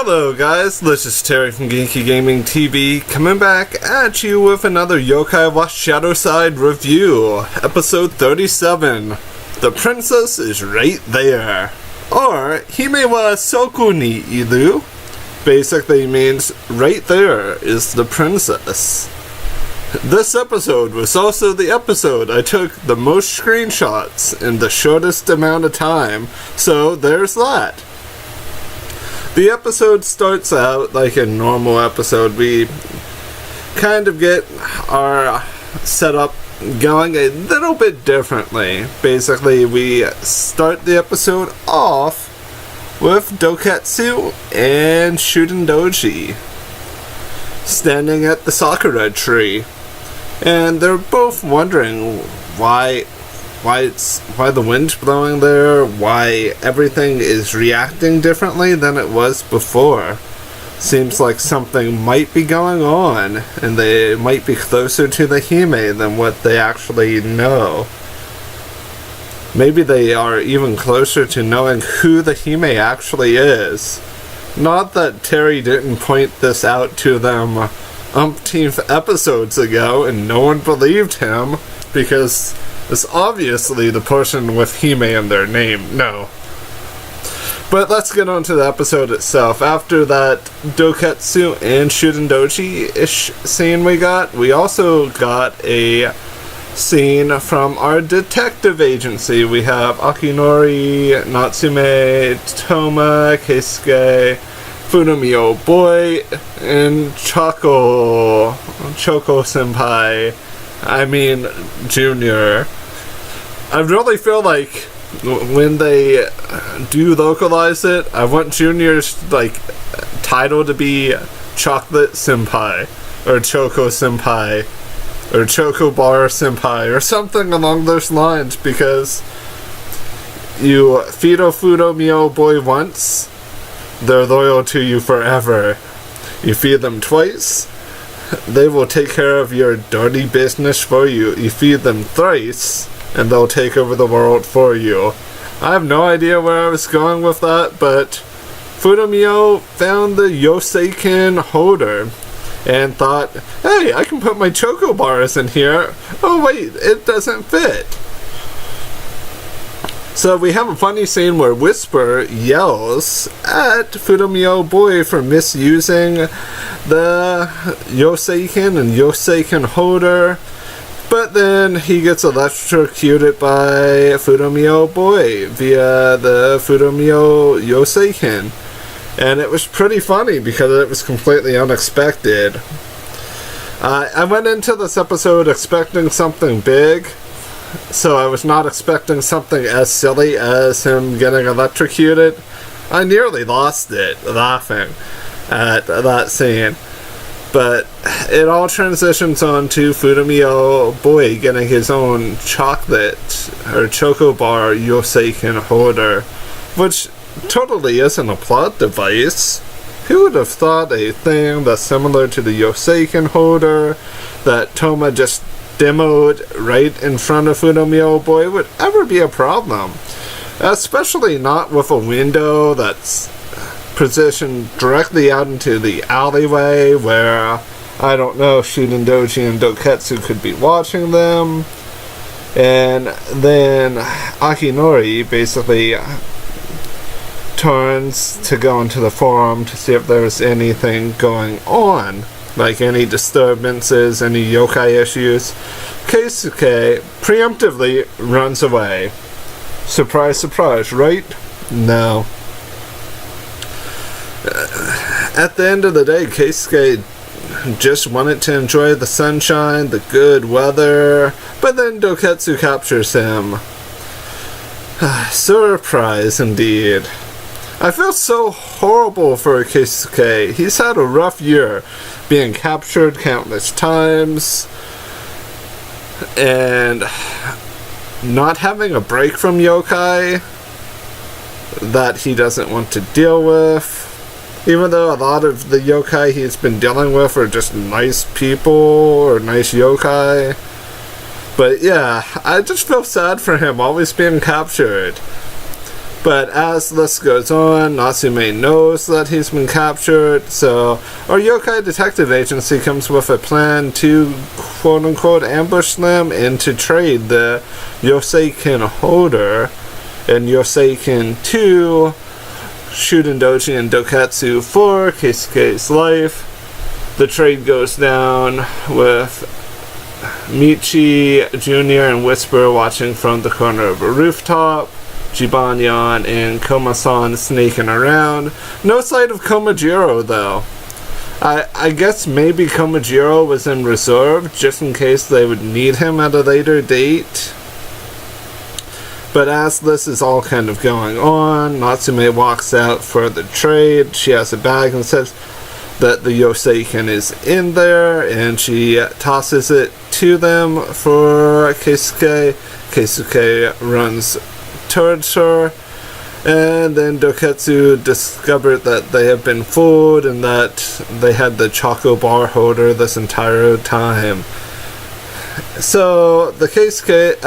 Hello guys, this is Terry from Genki Gaming TV, coming back at you with another Yokai wa ShadowSide review, episode 37. The princess is right there. Or, hime wa soku ni iru. Basically means, right there is the princess. This episode was also the episode I took the most screenshots in the shortest amount of time, so there's that. The episode starts out like a normal episode. We kind of get our setup going a little bit differently. Basically, we start the episode off with Doketsu and Shudendoji standing at the sakura tree. And they're both wondering why the wind's blowing there, why everything is reacting differently than it was before. Seems like something might be going on, and they might be closer to the Hime than what they actually know. Maybe they are even closer to knowing who the Hime actually is. Not that Terry didn't point this out to them umpteenth episodes ago, and no one believed him, because it's obviously the person with Hime in their name. No. But let's get on to the episode itself. After that Doketsu and Shudendoji-ish scene we also got a scene from our detective agency. We have Akinori, Natsume, Toma, Keisuke, Fudomio Boy, and Choco Senpai. I mean, Junior. I really feel like when they do localize it, I want Junior's title to be Chocolate Senpai, or Choco Senpai, or Choco Bar Senpai, or something along those lines, because you feed a Fudomio Boy once, they're loyal to you forever. You feed them twice, they will take care of your dirty business for you. You feed them thrice, and they'll take over the world for you. I have no idea where I was going with that, but Fudomio found the Yoseiken holder and thought, hey, I can put my choco bars in here. Oh wait, it doesn't fit. So we have a funny scene where Whisper yells at Fudomio Boy for misusing the Yoseiken and Yoseiken holder, but then he gets electrocuted by Fudomio Boy via the Fudomio Yoseiken. And it was pretty funny because it was completely unexpected. I went into this episode expecting something big, so I was not expecting something as silly as him getting electrocuted. I nearly lost it laughing at that scene. But it all transitions on to Fudomio Boy getting his own chocolate or choco bar Yoseiken holder, which totally isn't a plot device. Who would have thought a thing that's similar to the Yoseiken holder that Toma just demoed right in front of Fudomio Boy would ever be a problem? Especially not with a window that's positioned directly out into the alleyway where, I don't know, Shudendoji and Doketsu could be watching them. And then Akinori basically turns to go into the forum to see if there's anything going on, like any disturbances, any yokai issues. Keisuke preemptively runs away. Surprise, surprise, right? No. At the end of the day, Keisuke just wanted to enjoy the sunshine, the good weather, but then Doketsu captures him. Surprise indeed. I feel so horrible for Keisuke. He's had a rough year, being captured countless times, and not having a break from yokai that he doesn't want to deal with. Even though a lot of the yokai he's been dealing with are just nice people or nice yokai. But yeah, I just feel sad for him always being captured. But as this goes on, Natsume knows that he's been captured, so our Yokai Detective Agency comes with a plan to quote-unquote ambush them and to trade the Yoseiken holder and Yoseiken to Shudendoji and Doketsu for Keisuke's life. The trade goes down with Michi Jr. and Whisper watching from the corner of a rooftop. Jibanyan and Koma-san sneaking around. No sight of Komajiro though. I guess maybe Komajiro was in reserve just in case they would need him at a later date. But as this is all kind of going on, Natsume walks out for the trade. She has a bag and says that the Yoseiken is in there, and she tosses it to them for Keisuke. Keisuke runs towards her, and then Doketsu discovered that they have been fooled and that they had the Choco Bar holder this entire time. So the Keisuke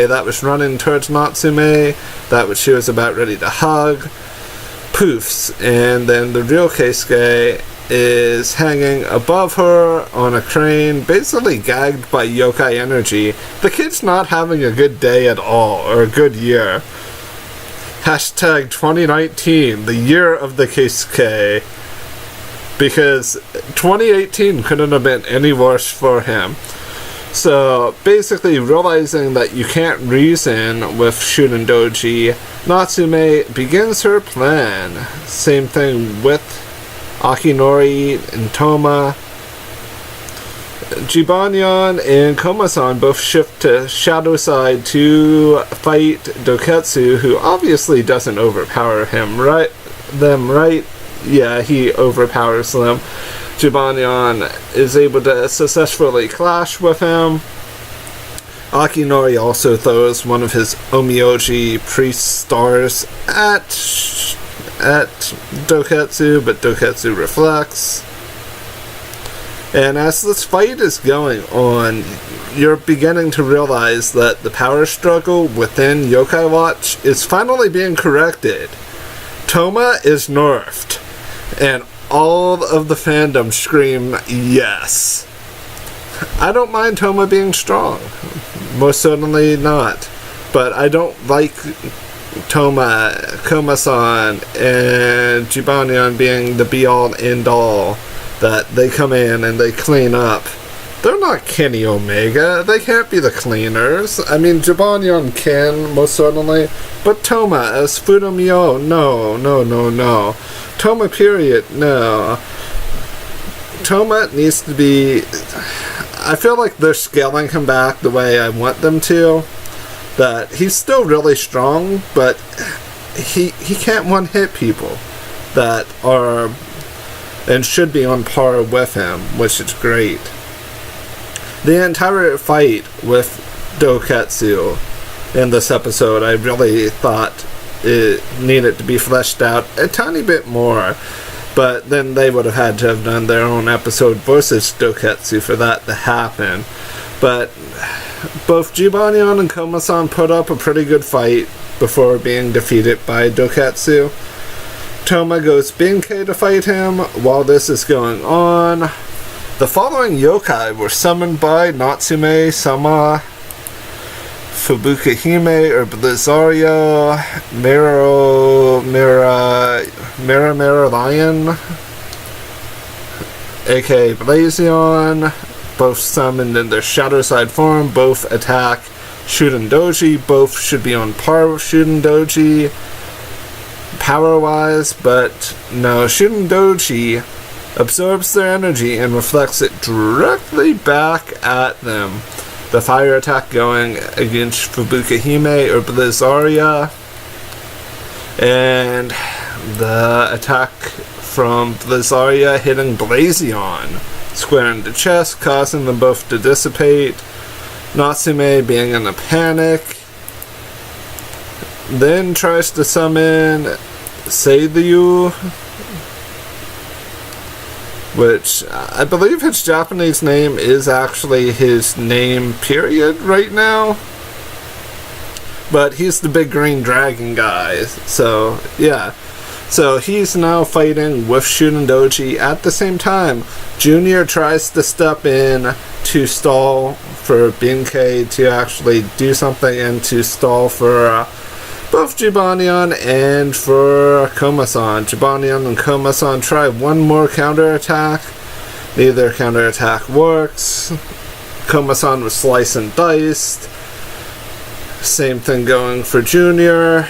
that was running towards Natsume, that which she was about ready to hug, poofs, and then the real Keisuke is hanging above her on a crane, basically gagged by yokai energy. The kid's not having a good day at all, or a good year. Hashtag 2019, the year of the Keisuke. Because 2018 couldn't have been any worse for him. So, basically realizing that you can't reason with Shudendoji, Natsume begins her plan. Same thing with Akinori and Toma. Jibanyan and Koma-san both shift to ShadowSide to fight Doketsu, who obviously doesn't overpower right? Yeah, he overpowers them. Jibanyan is able to successfully clash with him. Akinori also throws one of his Omioji priest stars at Doketsu, but Doketsu reflects. And as this fight is going on, you're beginning to realize that the power struggle within Yokai Watch is finally being corrected. Toma is nerfed, and all of the fandom scream yes. I don't mind Toma being strong, most certainly not, but I don't like Toma, Koma-san, and Jibanyan being the be-all and end-all, that they come in and they clean up. They're not Kenny Omega. They can't be the cleaners. I mean, Jibanyan can, most certainly, but Toma as Fudomyo, no. Toma period, no. Toma needs to be... I feel like they're scaling him back the way I want them to. That he's still really strong, but he can't one-hit people that are and should be on par with him, which is great. The entire fight with Doketsu in this episode, I really thought it needed to be fleshed out a tiny bit more, but then they would have had to have done their own episode versus Doketsu for that to happen. But both Jibanyan and Koma-san put up a pretty good fight before being defeated by Doketsu. Toma goes Benkei to fight him. While this is going on, the following yokai were summoned by Natsume, Sama, Fubuka Hime or Blizzario, Mira Lion, aka Blazion, both summoned in their ShadowSide form, both attack Shudendoji, both should be on par with Shudendoji power-wise, but no, Shudendoji absorbs their energy and reflects it directly back at them. The fire attack going against Fubuka Hime or Blizzaria, and the attack from Blizzaria hitting Blazion square in the chest, causing them both to dissipate. Natsume being in a panic, then tries to summon Seiryu, which I believe his Japanese name is actually his name period right now. but he's the big green dragon guy. So, yeah. So he's now fighting with Shutendoji. At the same time, Junior tries to step in to stall for Benkei to actually do something and to stall for both Jibanyan and for Komasan. Jibanyan and Komasan try one more counterattack. Neither counterattack works. Komasan was sliced and diced. Same thing going for Junior.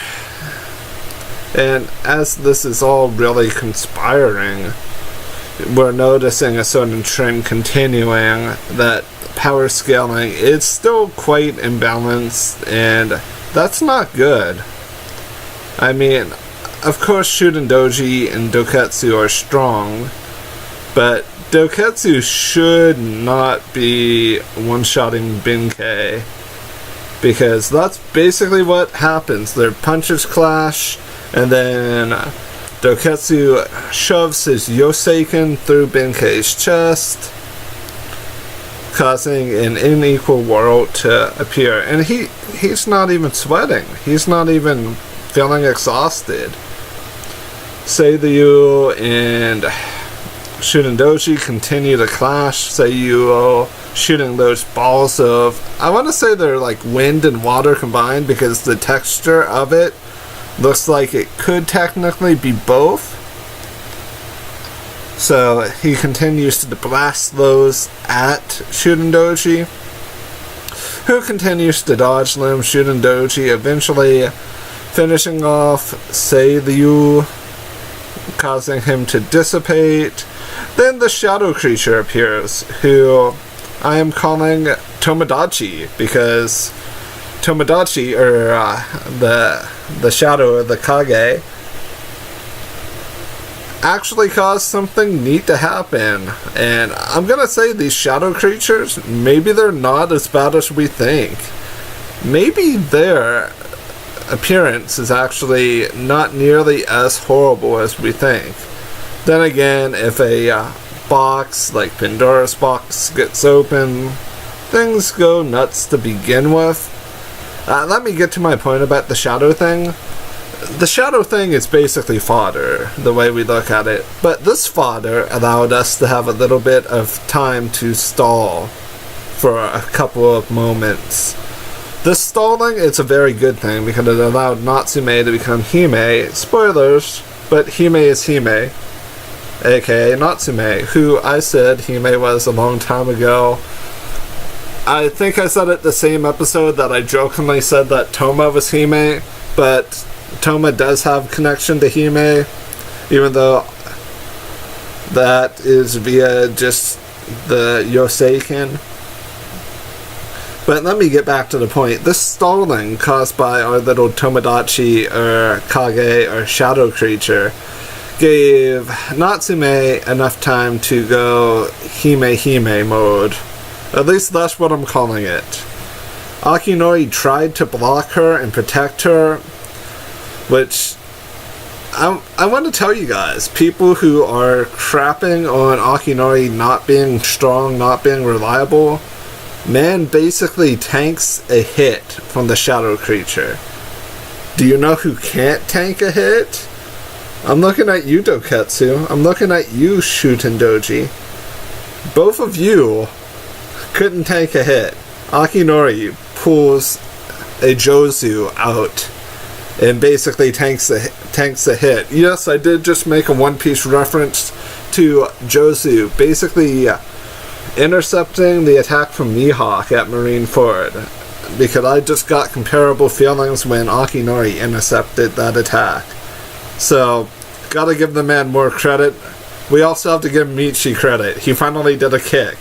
And as this is all really conspiring, we're noticing a certain trend continuing, that power scaling is still quite imbalanced, and that's not good. I mean, of course Shutendoji and Doketsu are strong, but Doketsu should not be one-shotting Benkei, because that's basically what happens. Their punches clash, and then Doketsu shoves his Yoseiken through Benkei's chest, causing an unequal world to appear. And he's not even sweating. He's not even feeling exhausted. Seiyu and Shutendoji continue to clash. Seiyu shooting those balls of, I want to say they're like wind and water combined, because the texture of it looks like it could technically be both. So he continues to blast those at Shutendoji, who continues to dodge them. Shutendoji eventually finishing off Seiyu, causing him to dissipate. Then the shadow creature appears, who I am calling Tomodachi, because Tomodachi, or the shadow of the Kage, actually caused something neat to happen. And I'm gonna say these shadow creatures, maybe they're not as bad as we think. Maybe their appearance is actually not nearly as horrible as we think. Then again, if a box like Pandora's box gets open, things go nuts to begin with. Let me get to my point about the shadow thing. The shadow thing is basically fodder, the way we look at it. But this fodder allowed us to have a little bit of time to stall for a couple of moments. This stalling is a very good thing, because it allowed Natsume to become Hime. Spoilers, but Hime is Hime, aka Natsume, who I said Hime was a long time ago. I think I said it the same episode that I jokingly said that Toma was Hime, but Toma does have connection to Hime, even though that is via just the Yoseiken. But let me get back to the point. This stalling caused by our little Tomodachi, or Kage, or shadow creature, gave Natsume enough time to go Hime mode. At least that's what I'm calling it. Akinori tried to block her and protect her, which I want to tell you guys, people who are crapping on Akinori not being strong, not being reliable, man basically tanks a hit from the shadow creature. Do you know who can't tank a hit? I'm looking at you, Doketsu. I'm looking at you, Shutendoji. Both of you couldn't tank a hit. Akinori pulls a Jozu out and basically tanks a hit. Yes, I did just make a One Piece reference to Jozu, basically intercepting the attack from Mihawk at Marineford, because I just got comparable feelings when Akinori intercepted that attack. So, gotta give the man more credit. We also have to give Michi credit. He finally did a kick,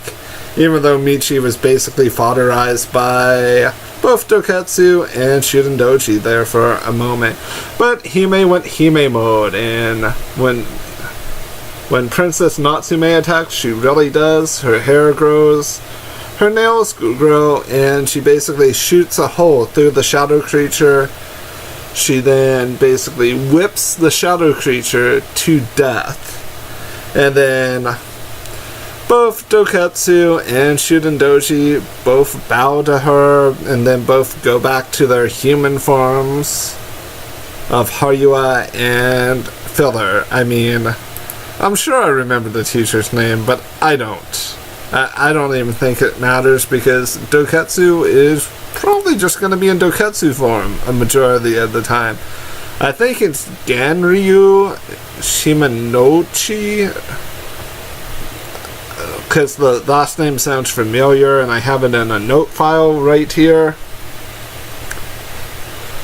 even though Michi was basically fodderized by both Doketsu and Shutendoji there for a moment. But Hime went Hime mode, and when Princess Natsume attacks, she really does. Her hair grows, her nails grow, and she basically shoots a hole through the shadow creature. She then basically whips the shadow creature to death. And then both Doketsu and Shudendoji both bow to her and then both go back to their human forms of Haruya and Filler. I mean, I'm sure I remember the teacher's name, but I don't. I don't even think it matters because Doketsu is probably just going to be in Doketsu form a majority of the time. I think it's Ganryu Shimanochi, because the last name sounds familiar and I have it in a note file right here.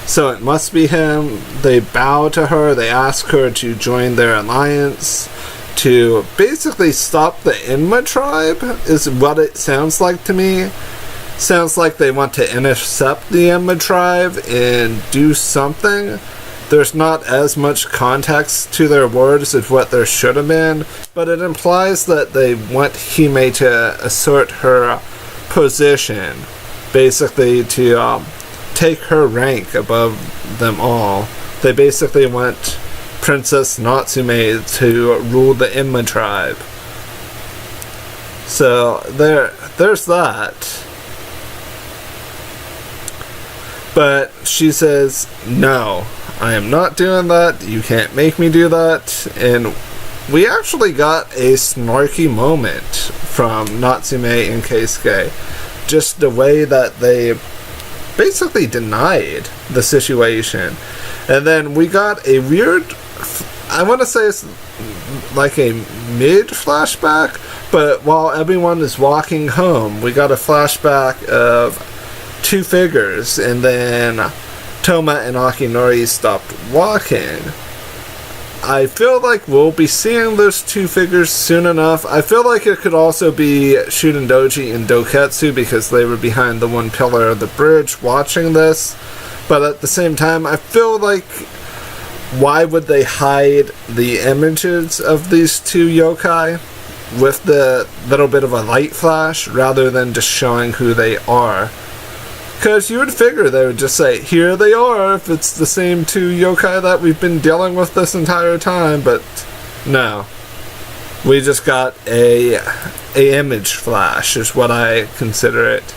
So it must be him. They bow to her, they ask her to join their alliance to basically stop the Enma tribe, is what it sounds like to me. Sounds like they want to intercept the Enma tribe and do something. There's not as much context to their words as what there should have been, but it implies that they want Hime to assert her position, basically to take her rank above them all. They basically want Princess Natsume to rule the Enma tribe. So there's that. But she says, no, I am not doing that. You can't make me do that. And we actually got a snarky moment from Natsume and Keisuke. Just the way that they basically denied the situation. And then we got a weird, I want to say it's like a mid-flashback, but while everyone is walking home, we got a flashback of two figures, and then Toma and Akinori stopped walking. I feel like we'll be seeing those two figures soon enough. I feel like it could also be Shudendoji and Doketsu because they were behind the one pillar of the bridge watching this. But at the same time, I feel like why would they hide the images of these two yokai with the little bit of a light flash rather than just showing who they are? Because you would figure they would just say, here they are, if it's the same two yokai that we've been dealing with this entire time, but no. We just got a image flash, is what I consider it.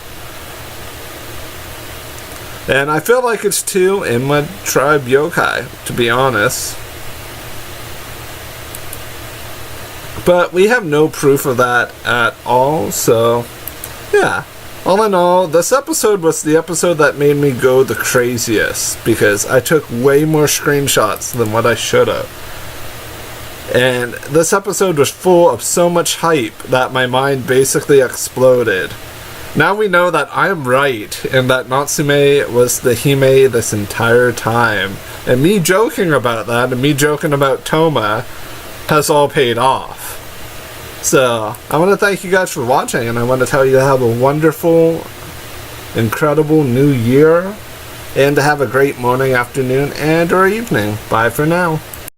And I feel like it's two Enma tribe yokai, to be honest. But we have no proof of that at all, so yeah. All in all, this episode was the episode that made me go the craziest because I took way more screenshots than what I should have. And this episode was full of so much hype that my mind basically exploded. Now we know that I'm right and that Natsume was the Hime this entire time. And me joking about that and me joking about Toma has all paid off. So, I want to thank you guys for watching, and I want to tell you to have a wonderful, incredible new year, and to have a great morning, afternoon, and or evening. Bye for now.